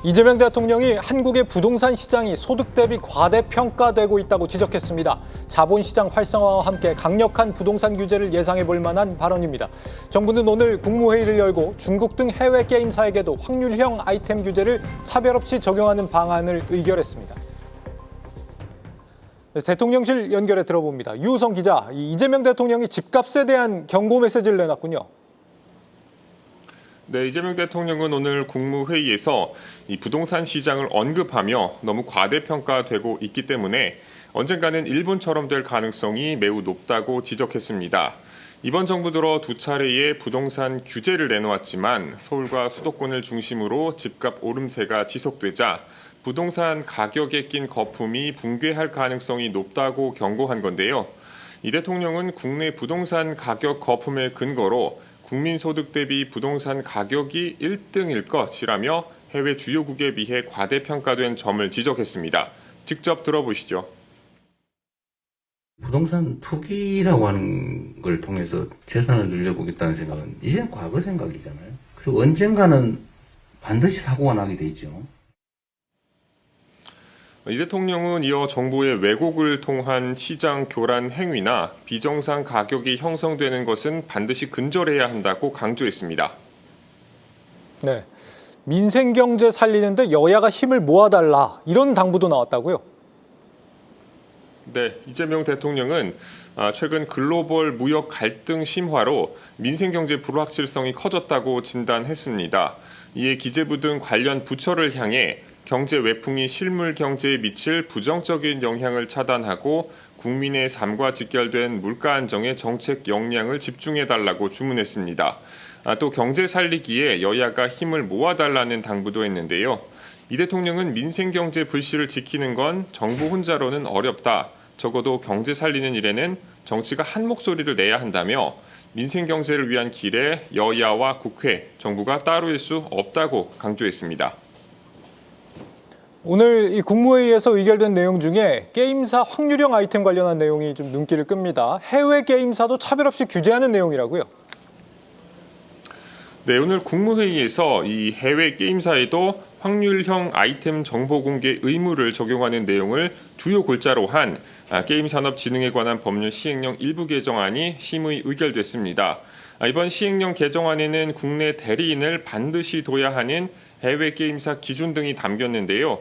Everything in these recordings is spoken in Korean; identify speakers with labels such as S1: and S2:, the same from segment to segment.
S1: 이재명 대통령이 한국의 부동산 시장이 소득 대비 과대평가되고 있다고 지적했습니다. 자본시장 활성화와 함께 강력한 부동산 규제를 예상해 볼 만한 발언입니다. 정부는 오늘 국무회의를 열고 중국 등 해외 게임사에게도 확률형 아이템 규제를 차별 없이 적용하는 방안을 의결했습니다. 대통령실 연결해 들어봅니다. 유우성 기자, 이재명 대통령이 집값에 대한 경고 메시지를 내놨군요.
S2: 네, 이재명 대통령은 오늘 국무회의에서 이 부동산 시장을 언급하며 너무 과대평가되고 있기 때문에 언젠가는 일본처럼 될 가능성이 매우 높다고 지적했습니다. 이번 정부 들어 두 차례의 부동산 규제를 내놓았지만 서울과 수도권을 중심으로 집값 오름세가 지속되자 부동산 가격에 낀 거품이 붕괴할 가능성이 높다고 경고한 건데요. 이 대통령은 국내 부동산 가격 거품의 근거로 국민소득 대비 부동산 가격이 1등일 것이라며 해외 주요국에 비해 과대평가된 점을 지적했습니다. 직접 들어보시죠.
S3: 부동산 투기라고 하는 걸 통해서 재산을 늘려보겠다는 생각은 이젠 과거 생각이잖아요. 그리고 언젠가는 반드시 사고가 나게 돼 있죠.
S2: 이 대통령은 이어 정부의 왜곡을 통한 시장 교란 행위나 비정상 가격이 형성되는 것은 반드시 근절해야 한다고 강조했습니다.
S1: 네, 민생 경제 살리는데 여야가 힘을 모아달라 이런 당부도 나왔다고요?
S2: 네, 이재명 대통령은 최근 글로벌 무역 갈등 심화로 민생 경제 불확실성이 커졌다고 진단했습니다. 이에 기재부 등 관련 부처를 향해 경제 외풍이 실물 경제에 미칠 부정적인 영향을 차단하고 국민의 삶과 직결된 물가 안정에 정책 역량을 집중해달라고 주문했습니다. 또 경제 살리기에 여야가 힘을 모아달라는 당부도 했는데요. 이 대통령은 민생 경제 불씨를 지키는 건 정부 혼자로는 어렵다. 적어도 경제 살리는 일에는 정치가 한 목소리를 내야 한다며 민생 경제를 위한 길에 여야와 국회, 정부가 따로일 수 없다고 강조했습니다.
S1: 오늘 이 국무회의에서 의결된 내용 중에 게임사 확률형 아이템 관련한 내용이 좀 눈길을 끕니다. 해외 게임사도 차별 없이 규제하는 내용이라고요?
S2: 네, 오늘 국무회의에서 이 해외 게임사에도 확률형 아이템 정보 공개 의무를 적용하는 내용을 주요 골자로 한 게임산업진흥에 관한 법률 시행령 일부 개정안이 심의 의결됐습니다. 이번 시행령 개정안에는 국내 대리인을 반드시 둬야 하는 해외 게임사 기준 등이 담겼는데요.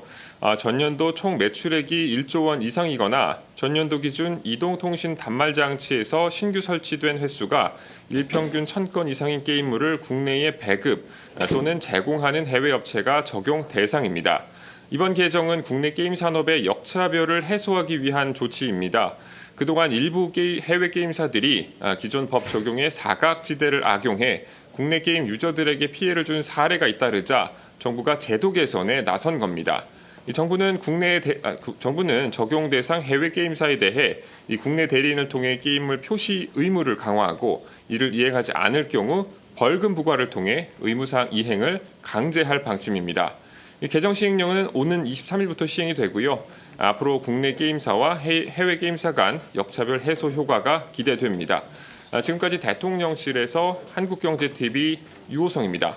S2: 전년도 총 매출액이 1조 원 이상이거나 전년도 기준 이동통신 단말 장치에서 신규 설치된 횟수가 일평균 1000건 이상인 게임물을 국내에 배급 또는 제공하는 해외 업체가 적용 대상입니다. 이번 개정은 국내 게임 산업의 역차별을 해소하기 위한 조치입니다. 그동안 일부 해외 게임사들이 기존 법 적용에 사각지대를 악용해 국내 게임 유저들에게 피해를 준 사례가 잇따르자 정부가 제도 개선에 나선 겁니다. 정부는 적용 대상 해외 게임사에 대해 이 국내 대리인을 통해 게임물 표시 의무를 강화하고 이를 이행하지 않을 경우 벌금 부과를 통해 의무사항 이행을 강제할 방침입니다. 이 개정 시행령은 오는 23일부터 시행이 되고요. 앞으로 국내 게임사와 해외 게임사 간 역차별 해소 효과가 기대됩니다. 지금까지 대통령실에서 한국경제TV 유호성입니다.